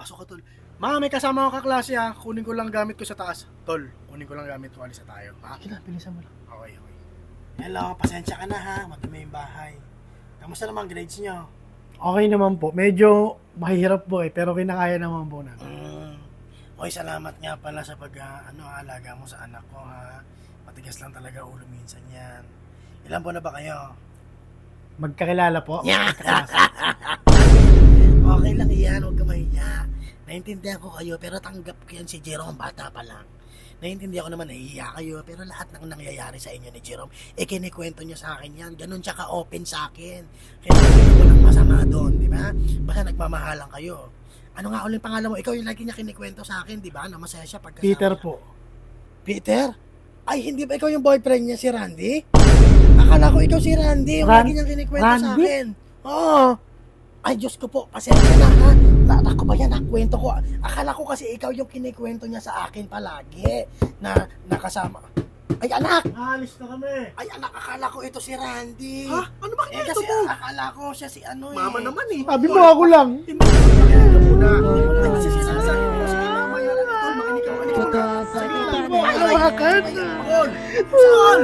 Pasok ka, tol. Ma, may kasama ako kaklase ha. Kunin ko lang gamit ko sa taas. Tol, kunin ko lang gamit ko. Alis na tayo. Ha? Sige na, bilisan mo lang. Okay. Hello, pasensya ka na ha. Madumi yung bahay. Kamusta naman grades nyo? Okay naman po. Medyo mahirap po pero kinakaya naman po natin. Oy, salamat nga pala sa alaga mo sa anak ko ha. Matigas lang talaga ulo minsan yan. Ilan po na ba kayo? Magkakilala po. Yeah. Okay lang yan, huwag ka mahiya. Naintindihan ko kayo, pero tanggap ko yan si Jerome, bata pa lang. Naintindihan ko naman, nahihiya kayo, pero lahat ng nangyayari sa inyo ni Jerome, kinikwento niya sa akin yan. Ganun siya ka-open sa akin. Kaya walang masama doon, di ba? Basta nagmamahalan kayo. Ano nga ulit pangalan mo? Ikaw yung lagi niya kinikwento sa akin, di ba? Na masaya siya pagkasama Peter niya. po. Peter? Ay, hindi ba ikaw yung boyfriend niya, si Randy? Akala ko ikaw si Randy, yung lagi niyang kinikwento sa Randy? akin. Oo. Ay, Diyos ko po, pasensya na ha. Ako ba yan, nakwento ko. Akala ko kasi ikaw yung kinikwento niya sa akin palagi. Na nakasama. Ay, anak! Alis na kami. Ay, anak, akala ko ito si Randy. Ha? Ano ba Eh, kasi akala ko siya si ano eh. Mama naman eh. Sabi mo ako lang. Hindi mo ito muna. Ay, kasi sinasabi ko, sige mamaya lang ito. Makinig ka. Sige, Hawakan. Saan?